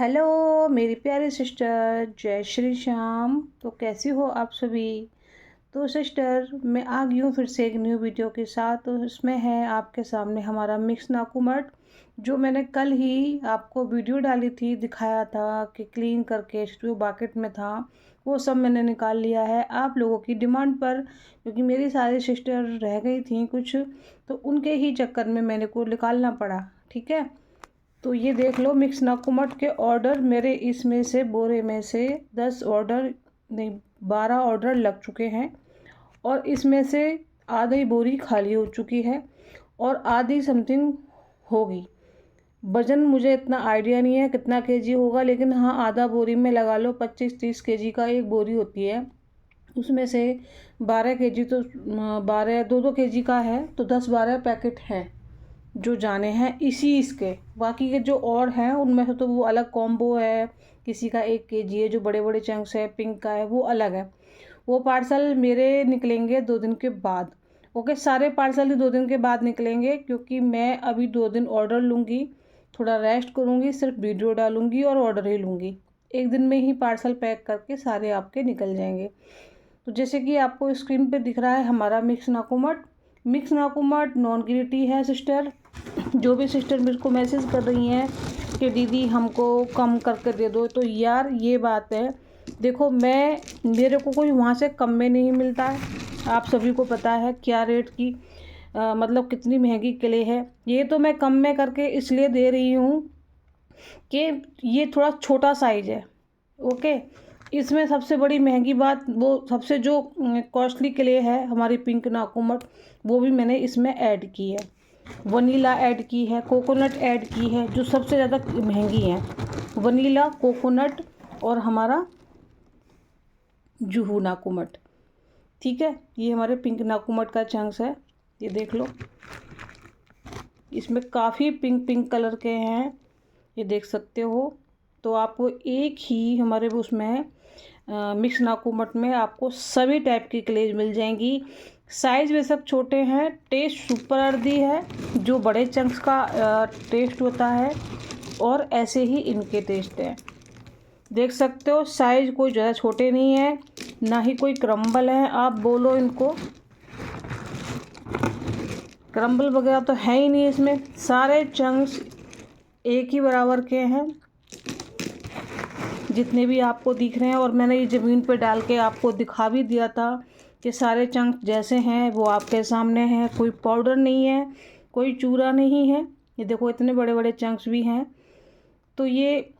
Hello मेरी प्यारी sister, जय श्री श्याम। तो कैसी हो आप सभी। तो सिस्टर मैं आ गई हूँ फिर से एक न्यू वीडियो के साथ। तो इसमें है आपके सामने हमारा मिक्स नाकूमट, जो मैंने कल ही आपको वीडियो डाली थी, दिखाया था कि क्लीन करके जो बाकेट में था वो सब मैंने निकाल लिया है आप लोगों की डिमांड पर, क्योंकि मेरी सारी सिस्टर रह गई थी कुछ, तो उनके ही चक्कर में मैंने को निकालना पड़ा। ठीक है, तो ये देख लो मिक्स नाकुमट के ऑर्डर मेरे इसमें से बोरे में से 10 ऑर्डर नहीं 12 ऑर्डर लग चुके हैं, और इसमें से आधी बोरी खाली हो चुकी है और आधी समथिंग होगी। वज़न मुझे इतना आइडिया नहीं है कितना केजी होगा, लेकिन हाँ आधा बोरी में लगा लो 25-30 केजी का एक बोरी होती है। उसमें से 12 केजी तो 12 2-2 केजी का है, तो 10-12 पैकेट हैं जो जाने हैं इसी इसके। बाकी के जो और हैं उनमें से तो वो अलग कॉम्बो है, किसी का 1 केजी है, जो बड़े बड़े चंक्स है पिंक का है वो अलग है। वो पार्सल मेरे निकलेंगे 2 दिन के बाद। ओके, सारे पार्सल ही 2 दिन के बाद निकलेंगे, क्योंकि मैं अभी 2 दिन ऑर्डर लूँगी, थोड़ा रेस्ट करूँगी, सिर्फ वीडियो डालूँगी और ऑर्डर ही लूँगी। 1 दिन में ही पार्सल पैक करके सारे आपके निकल जाएंगे। तो जैसे कि आपको स्क्रीन पे दिख रहा है हमारा मिक्स नाकुमट नॉन ग्रेटी है सिस्टर। जो भी सिस्टर मेरे को मैसेज कर रही हैं कि दीदी हमको कम करके दे दो, तो यार ये बात है, देखो मेरे को कोई वहाँ से कम में नहीं मिलता है। आप सभी को पता है क्या रेट की मतलब कितनी महंगी किले है। ये तो मैं कम में करके इसलिए दे रही हूँ कि ये थोड़ा छोटा साइज है। ओके, इसमें सबसे बड़ी महंगी बात, वो सबसे जो कॉस्टली किले है हमारी पिंक नाकुमट, वो भी मैंने इसमें ऐड की है। वनीला ऐड की है, कोकोनट ऐड की है, जो सबसे ज़्यादा महंगी है वनीला, कोकोनट और हमारा जुहू नाकुमट। ठीक है, ये हमारे पिंक नाकुमट का चंक्स है। ये देख लो, इसमें काफ़ी पिंक पिंक कलर के हैं, ये देख सकते हो। तो आपको एक ही हमारे उसमें मिक्स नाकुमट में आपको सभी टाइप की क्लेज मिल जाएंगी। साइज़ में सब छोटे हैं, टेस्ट सुपर अर्दी है, जो बड़े चंक्स का टेस्ट होता है, और ऐसे ही इनके टेस्ट हैं। देख सकते हो साइज़ कोई ज़्यादा छोटे नहीं है, ना ही कोई क्रम्बल है। आप बोलो इनको क्रम्बल वगैरह तो है ही नहीं इसमें, सारे चंक्स एक ही बराबर के हैं जितने भी आपको दिख रहे हैं। और मैंने ये ज़मीन पे डाल के आपको दिखा भी दिया था कि सारे चंक जैसे हैं वो आपके सामने हैं, कोई पाउडर नहीं है, कोई चूरा नहीं है। ये देखो इतने बड़े बड़े चंक्स भी हैं। तो ये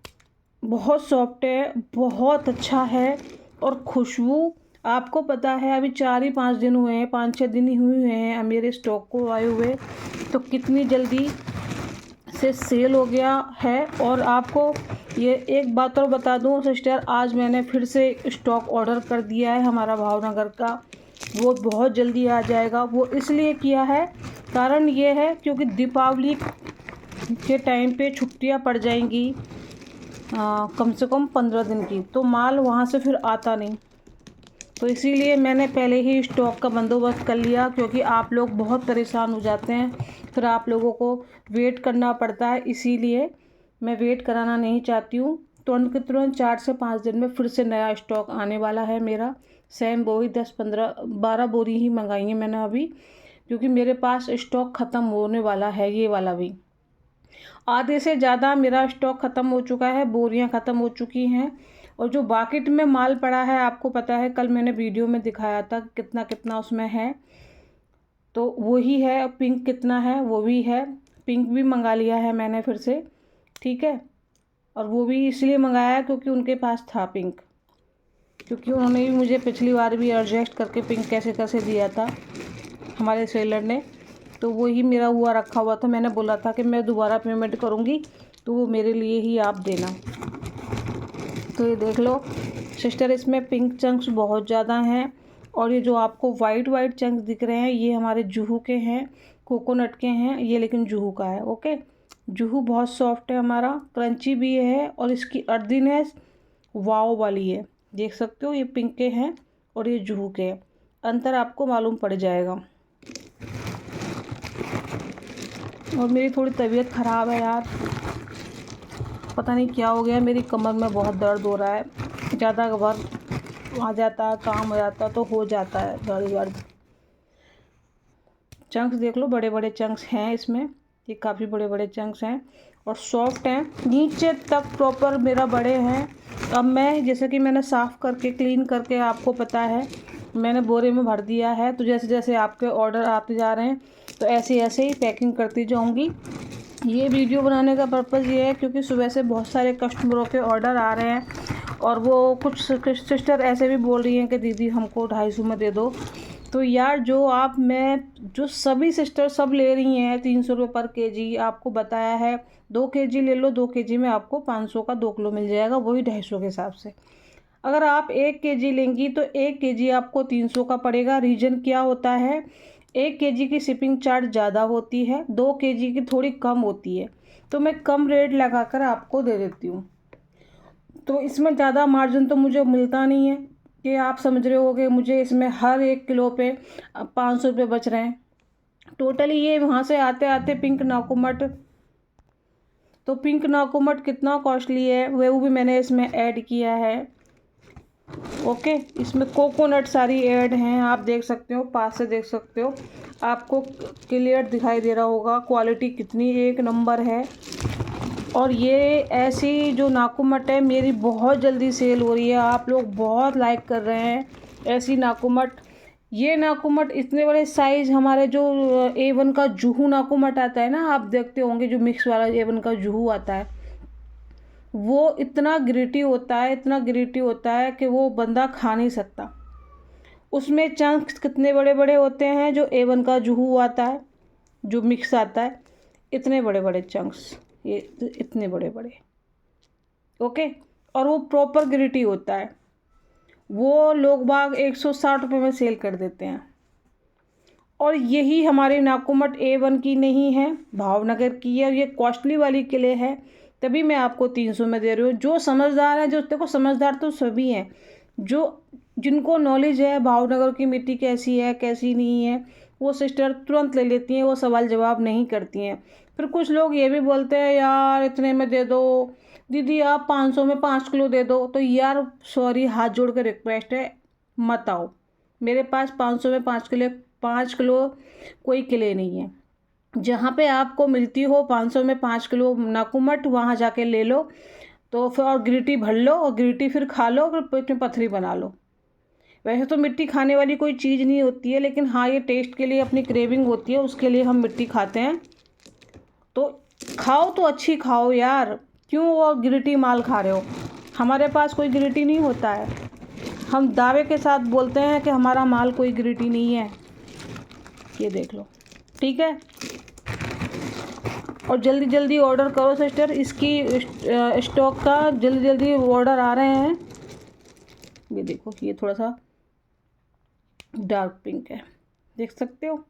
बहुत सॉफ्ट है, बहुत अच्छा है, और खुशबू आपको पता है अभी 4 ही 5 दिन हुए हैं, 5-6 दिन ही हुए हैं मेरे स्टॉक को आए हुए, तो कितनी जल्दी से सेल हो गया है। और आपको ये एक बात और बता दूं सिस्टर, आज मैंने फिर से स्टॉक ऑर्डर कर दिया है हमारा भावनगर का, वो बहुत जल्दी आ जाएगा। वो इसलिए किया है, कारण ये है क्योंकि दीपावली के टाइम पे छुट्टियां पड़ जाएंगी कम से कम 15 दिन की, तो माल वहाँ से फिर आता नहीं। तो इसीलिए मैंने पहले ही स्टॉक का बंदोबस्त कर लिया, क्योंकि आप लोग बहुत परेशान हो जाते हैं, फिर आप लोगों को वेट करना पड़ता है, इसीलिए मैं वेट कराना नहीं चाहती हूँ। तुरंत के तुरंत 4 से 5 दिन में फिर से नया स्टॉक आने वाला है मेरा। सेम वही 10-15-12 बोरी ही मंगाई है मैंने अभी, क्योंकि मेरे पास स्टॉक ख़त्म होने वाला है। ये वाला भी आधे से ज़्यादा मेरा स्टॉक ख़त्म हो चुका है, बोरियां ख़त्म हो चुकी हैं। और जो बाकेट में माल पड़ा है आपको पता है, कल मैंने वीडियो में दिखाया था कितना कितना उसमें है, तो वही है। पिंक कितना है वो भी है, पिंक भी मंगा लिया है मैंने फिर से। ठीक है, और वो भी इसलिए मंगाया क्योंकि उनके पास था पिंक, क्योंकि उन्होंने भी मुझे पिछली बार भी एडजस्ट करके पिंक कैसे कैसे दिया था हमारे सेलर ने, तो वही मेरा हुआ रखा हुआ था। मैंने बोला था कि मैं दोबारा पेमेंट करूँगी, तो वो मेरे लिए ही आप देना। तो ये देख लो सिस्टर, इसमें पिंक चंक्स बहुत ज़्यादा हैं, और ये जो आपको वाइट वाइट चंक्स दिख रहे हैं ये हमारे जुहू के हैं, कोकोनट के हैं ये, लेकिन जुहू का है। ओके, जुहू बहुत सॉफ्ट है हमारा, क्रंची भी है, और इसकी अर्दीनेस वाव वाली है। देख सकते हो ये पिंक के हैं और ये जुहू के हैं, अंतर आपको मालूम पड़ जाएगा। और मेरी थोड़ी तबीयत ख़राब है यार, पता नहीं क्या हो गया, मेरी कमर में बहुत दर्द हो रहा है, ज़्यादा वर्क आ जाता है, काम हो जाता है तो हो जाता है दर्द। चंक्स देख लो, बड़े बड़े चंक्स हैं इसमें, ये काफ़ी बड़े बड़े चंक्स हैं और सॉफ्ट हैं, नीचे तक प्रॉपर मेरा बड़े हैं। अब मैं जैसे कि मैंने साफ़ करके क्लीन करके आपको पता है मैंने बोरे में भर दिया है, तो जैसे जैसे आपके ऑर्डर आते जा रहे हैं तो ऐसे ऐसे ही पैकिंग करती जाऊंगी। ये वीडियो बनाने का पर्पज़ ये है क्योंकि सुबह से बहुत सारे कस्टमरों के ऑर्डर आ रहे हैं और वो कुछ सिस्टर ऐसे भी बोल रही हैं कि दीदी हमको 250 में दे दो। तो यार जो सभी सिस्टर सब ले रही हैं 300 रुपये पर केजी, आपको बताया है 2 केजी ले लो, 2 केजी में आपको 500 का 2 किलो मिल जाएगा, वही 250 के हिसाब से। अगर आप 1 केजी लेंगी तो 1 केजी आपको 300 का पड़ेगा। रीज़न क्या होता है, 1 केजी की शिपिंग चार्ज ज़्यादा होती है, 2 केजी की थोड़ी कम होती है, तो मैं कम रेट लगा कर आपको दे देती हूँ। तो इसमें ज़्यादा मार्जिन तो मुझे मिलता नहीं है कि आप समझ रहे होगे मुझे इसमें हर 1 किलो पे 500 रुपये बच रहे हैं। टोटली ये वहाँ से आते आते पिंक नाकुमट, तो पिंक नाकुमट कितना कॉस्टली है वो भी मैंने इसमें ऐड किया है। ओके, इसमें कोकोनट सारी ऐड हैं, आप देख सकते हो, पास से देख सकते हो, आपको क्लियर दिखाई दे रहा होगा क्वालिटी कितनी एक नंबर है। और ये ऐसी जो नाकुमट है मेरी बहुत जल्दी सेल हो रही है, आप लोग बहुत लाइक कर रहे हैं ऐसी नाकुमट। ये नाकुमट इतने बड़े साइज़, हमारे जो A1 का जुहू नाकुमट आता है ना, आप देखते होंगे जो मिक्स वाला A1 का जुहू आता है, वो इतना ग्रिटी होता है, इतना ग्रिटी होता है कि वो बंदा खा नहीं सकता। उसमें चंक्स कितने बड़े बड़े होते हैं, जो A1 का जुहू आता है, जो मिक्स आता है, इतने बड़े बड़े चंक्स, ये इतने बड़े बड़े। ओके, और वो प्रॉपर ग्रिटी होता है, वो लोग बाग 160 रुपये में सेल कर देते हैं। और यही हमारी नाकुमट A1 की नहीं है, भावनगर की है, ये कॉस्टली वाली के लिए है, तभी मैं आपको 300 में दे रही हूँ। जो समझदार है, जो देखो समझदार तो सभी हैं, जो जिनको नॉलेज है भावनगर की मिट्टी कैसी है कैसी नहीं है, वो सिस्टर तुरंत ले लेती हैं, वो सवाल जवाब नहीं करती हैं। फिर कुछ लोग ये भी बोलते हैं यार इतने में दे दो दीदी, आप 500 में 5 किलो दे दो। तो यार सॉरी, हाथ जोड़ कर रिक्वेस्ट है, मत आओ मेरे पास। 500 में 5 किलो कोई किले नहीं है। जहाँ पे आपको मिलती हो 500 में 5 किलो नाकुमट, वहाँ जाके ले लो। तो फिर और गिरटी भर लो और गिरटी फिर खा लो, फिर पेट में पथरी बना लो। वैसे तो मिट्टी खाने वाली कोई चीज़ नहीं होती है, लेकिन हाँ ये टेस्ट के लिए अपनी क्रेविंग होती है, उसके लिए हम मिट्टी खाते हैं। तो खाओ तो अच्छी खाओ यार, क्यों वो गिरटी माल खा रहे हो। हमारे पास कोई गिरटी नहीं होता है, हम दावे के साथ बोलते हैं कि हमारा माल कोई गिरटी नहीं है। ये देख लो, ठीक है। और जल्दी जल्दी ऑर्डर करो सिस्टर, इसकी स्टॉक का जल्दी जल्दी ऑर्डर आ रहे हैं। ये देखो, ये थोड़ा सा डार्क पिंक है, देख सकते हो।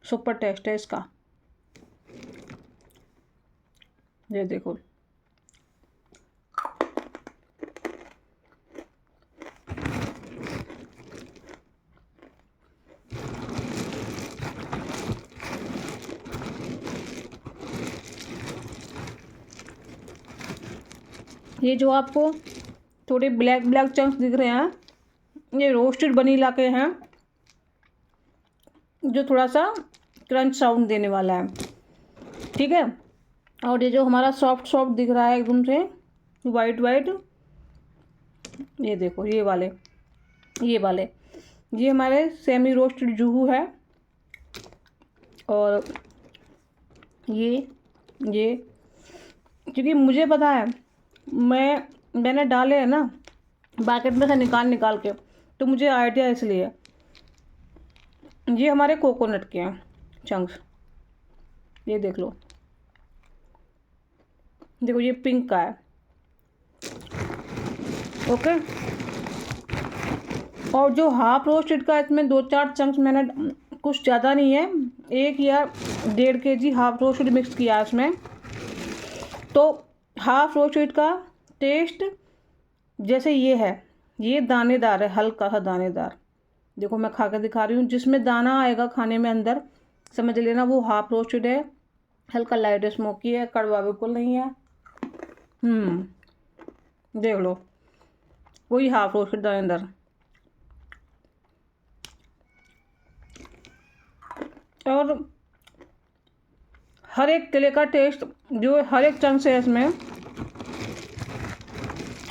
सुपर टेस्ट है इसका, ये देखो। ये जो आपको थोड़े ब्लैक ब्लैक चंक्स दिख रहे हैं, ये रोस्टेड वनीला के हैं, जो थोड़ा सा क्रंच साउंड देने वाला है, ठीक है। और ये जो हमारा सॉफ्ट सॉफ्ट दिख रहा है एकदम से वाइट वाइट, ये देखो ये वाले ये हमारे सेमी रोस्टेड जुहू है। और ये क्योंकि मुझे पता है, मैंने डाले हैं ना पैकेट में से निकाल के, तो मुझे आइडिया इसलिए। ये हमारे कोकोनट के हैं चंक्स, ये देख लो, देखो ये पिंक का है। ओके, और जो हाफ रोस्टेड का, इसमें 2-4 चंक्स मैंने, कुछ ज़्यादा नहीं है, 1 या 1.5 केजी हाफ रोस्टेड मिक्स किया है इसमें। तो हाफ रोस्टेड का टेस्ट जैसे ये है, ये दानेदार है, हल्का सा दानेदार, देखो मैं खा के दिखा रही हूँ। जिसमें दाना आएगा खाने में अंदर, समझ लेना वो हाफ रोस्टेड है, हल्का लाइट स्मोकी है, कड़वा बिल्कुल नहीं है। देख लो, वही हाफ रोस्टेड दानेदार। और हर एक केले का टेस्ट जो हर एक चंक्स है इसमें,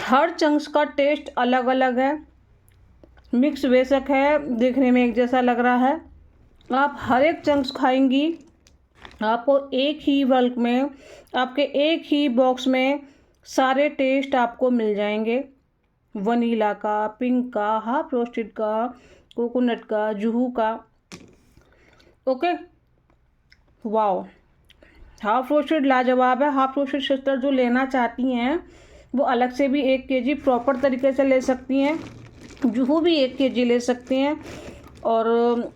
हर चंक्स का टेस्ट अलग अलग है। मिक्स बेशक है, देखने में एक जैसा लग रहा है। आप हर एक चंक्स खाएंगी, आपको एक ही बल्क में, आपके एक ही बॉक्स में सारे टेस्ट आपको मिल जाएंगे। वनीला का, पिंक का, हाफ रोस्टेड का, कोकोनट का, जुहू का। ओके, वाओ, हाफ रोस्टेड लाजवाब है। हाफ रोस्टेड सिस्टर जो लेना चाहती हैं वो अलग से भी 1 kg प्रॉपर तरीके से ले सकती हैं। जुहू भी 1 kg ले सकती हैं, और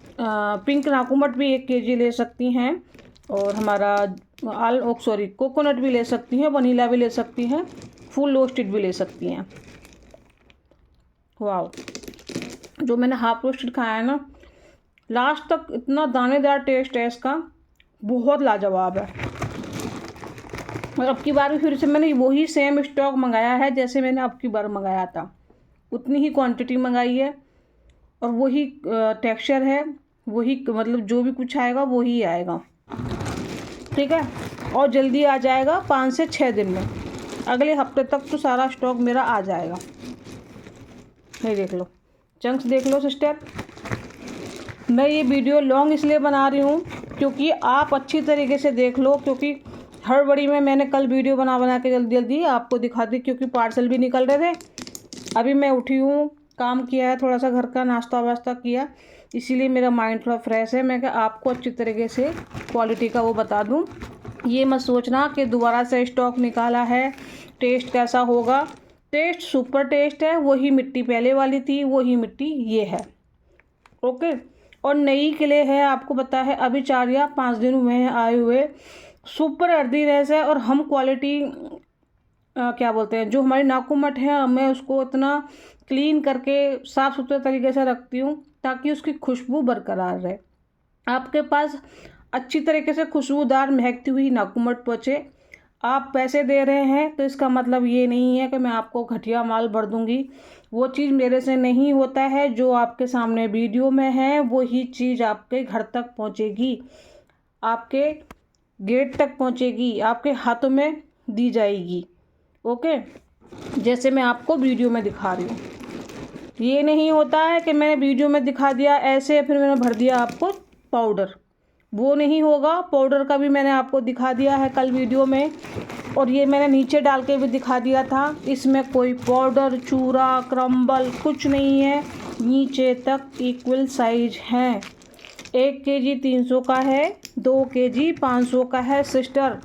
पिंक नाकुमट भी 1 kg ले सकती हैं, और हमारा कोकोनट भी ले सकती हैं, वनीला भी ले सकती हैं, फुल रोस्टेड भी ले सकती हैं। वाओ, जो मैंने हाफ रोस्टेड खाया है ना, लास्ट तक इतना दानेदार टेस्ट है इसका, बहुत लाजवाब है। और अब की बार भी फिर से मैंने वही सेम स्टॉक मंगाया है जैसे मैंने अब की बार मंगाया था, उतनी ही क्वांटिटी मंगाई है, और वही टेक्सचर है, वही मतलब जो भी कुछ आएगा वही आएगा, ठीक है। और जल्दी आ जाएगा, 5 से 6 दिन में, अगले हफ्ते तक तो सारा स्टॉक मेरा आ जाएगा। ये देख लो, चंक्स देख लो सिस्टर। मैं ये वीडियो लॉन्ग इसलिए बना रही हूँ क्योंकि आप अच्छी तरीके से देख लो, क्योंकि हड़बड़ी में मैंने कल वीडियो बना के जल्दी जल्दी आपको दिखा दी, क्योंकि पार्सल भी निकल रहे थे। अभी मैं उठी हूँ, काम किया है, थोड़ा सा घर का नाश्ता वास्ता किया, इसीलिए मेरा माइंड थोड़ा फ्रेश है। मैं क्या आपको अच्छी तरीके से क्वालिटी का वो बता दूँ। ये मत सोचना कि दोबारा से स्टॉक निकाला है, टेस्ट कैसा होगा। टेस्ट सुपर टेस्ट है, वही मिट्टी पहले वाली थी, वही मिट्टी ये है। ओके, और नई किले है, आपको पता है अभी 4 या 5 दिन हुए हैं आए हुए। सुपर अर्दी रेस है, और हम क्वालिटी क्या बोलते हैं, जो हमारी नाकुमट है, मैं उसको इतना क्लीन करके साफ़ सुथरे तरीके से रखती हूँ ताकि उसकी खुशबू बरकरार रहे। आपके पास अच्छी तरीके से खुशबूदार महकती हुई नाकुमट पहुँचे। आप पैसे दे रहे हैं तो इसका मतलब ये नहीं है कि मैं आपको घटिया माल भर दूँगी, वो चीज़ मेरे से नहीं होता है। जो आपके सामने वीडियो में है वही चीज़ आपके घर तक पहुँचेगी, आपके गेट तक पहुँचेगी, आपके हाथों में दी जाएगी। ओके, जैसे मैं आपको वीडियो में दिखा रही हूँ। ये नहीं होता है कि मैंने वीडियो में दिखा दिया ऐसे, फिर मैंने भर दिया आपको पाउडर, वो नहीं होगा। पाउडर का भी मैंने आपको दिखा दिया है कल वीडियो में, और ये मैंने नीचे डाल के भी दिखा दिया था। इसमें कोई पाउडर, चूरा, क्रम्बल कुछ नहीं है, नीचे तक इक्वल साइज हैं। 1 kg 300 का है, 2 kg 500 का है सिस्टर,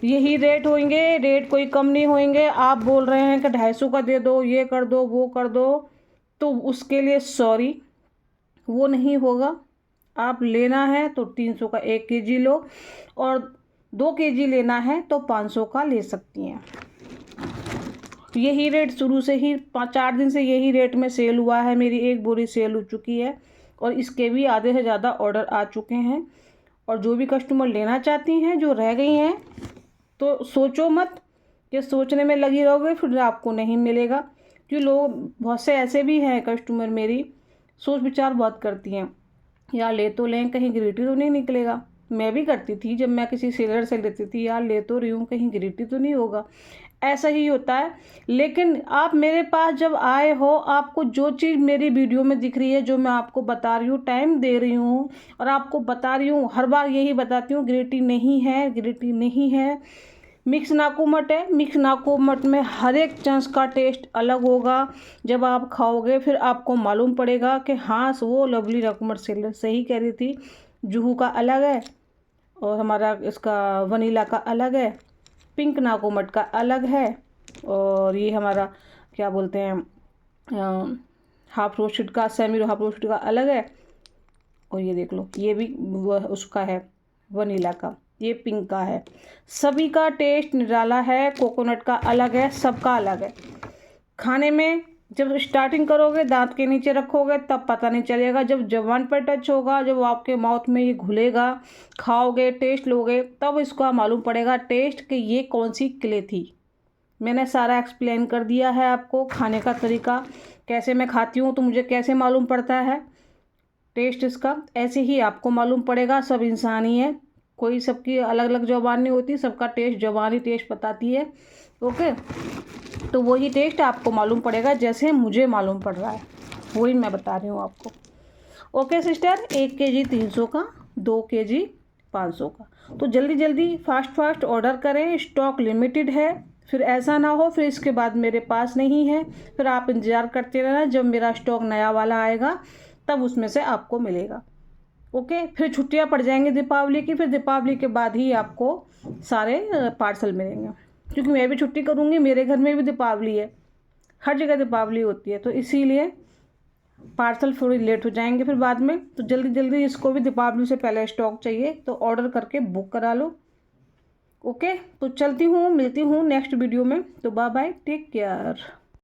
यही रेट होंगे, रेट कोई कम नहीं होंगे। आप बोल रहे हैं कि 250 का दे दो, ये कर दो, वो कर दो, तो उसके लिए सॉरी, वो नहीं होगा। आप लेना है तो 300 का 1 kg लो, और 2 kg लेना है तो 500 का ले सकती हैं। यही रेट शुरू से ही 4 दिन से यही रेट में सेल हुआ है। मेरी एक बोरी सेल हो चुकी है, और इसके भी आधे से ज़्यादा ऑर्डर आ चुके हैं। और जो भी कस्टमर लेना चाहती हैं, जो रह गई हैं, तो सोचो मत कि सोचने में लगी रहोगे फिर आपको नहीं मिलेगा। क्यों, लोग बहुत से ऐसे भी हैं कस्टमर, मेरी सोच विचार बहुत करती हैं, यार ले तो लें, कहीं गिरेटी तो नहीं निकलेगा। मैं भी करती थी जब मैं किसी सेलर से लेती थी, यार ले तो रही हूँ, कहीं गिरेटी तो नहीं होगा। ऐसा ही होता है। लेकिन आप मेरे पास जब आए हो, आपको जो चीज़ मेरी वीडियो में दिख रही है, जो मैं आपको बता रही हूँ, टाइम दे रही हूँ और आपको बता रही हूँ, हर बार यही बताती हूँ, गिरेटी नहीं है, गिरेटी नहीं है, मिक्स नाकुमट है। मिक्स नाकुमट में हर एक चंक्स का टेस्ट अलग होगा। जब आप खाओगे फिर आपको मालूम पड़ेगा कि हाँ, वो लवली नाकुमट सेलर सही कह रही थी। जुहू का अलग है, और हमारा इसका वनीला का अलग है, पिंक नाकुमट का अलग है, और ये हमारा क्या बोलते हैं हाफ रोस्टेड का, सेमी हाफ रोस्टेड का अलग है। और ये देख लो, ये भी उसका है वनीला का, ये पिंक का है। सभी का टेस्ट निराला है, कोकोनट का अलग है, सबका अलग है। खाने में जब स्टार्टिंग करोगे दांत के नीचे रखोगे तब पता नहीं चलेगा, जब ज़ुबान पर टच होगा, जब आपके माउथ में ये घुलेगा, खाओगे, टेस्ट लोगे, तब इसका मालूम पड़ेगा टेस्ट कि ये कौन सी क्ले थी। मैंने सारा एक्सप्लेन कर दिया है आपको, खाने का तरीका कैसे मैं खाती हूँ, तो मुझे कैसे मालूम पड़ता है टेस्ट इसका, ऐसे ही आपको मालूम पड़ेगा। सब इंसान ही है, कोई सबकी अलग अलग ज़ुबान नहीं होती, सबका टेस्ट ज़ुबान ही टेस्ट बताती है। ओके, तो वही टेस्ट आपको मालूम पड़ेगा जैसे मुझे मालूम पड़ रहा है, वही मैं बता रही हूँ आपको। ओके सिस्टर, 1 kg 300 का, 2 kg 500 का। तो जल्दी जल्दी फास्ट ऑर्डर करें, स्टॉक लिमिटेड है। फिर ऐसा ना हो फिर इसके बाद मेरे पास नहीं है, फिर आप इंतज़ार करते रहना, जब मेरा स्टॉक नया वाला आएगा तब उसमें से आपको मिलेगा। ओके, फिर छुट्टियां पड़ जाएंगी दीपावली की, फिर दीपावली के बाद ही आपको सारे पार्सल मिलेंगे, क्योंकि मैं भी छुट्टी करूँगी, मेरे घर में भी दीपावली है, हर जगह दीपावली होती है, तो इसीलिए पार्सल थोड़ी लेट हो जाएंगे फिर बाद में। तो जल्दी जल्दी इसको भी दीपावली से पहले स्टॉक चाहिए तो ऑर्डर करके बुक करा लो। ओके, तो चलती हूँ, मिलती हूँ नेक्स्ट वीडियो में। तो बाय बाय, टेक केयर।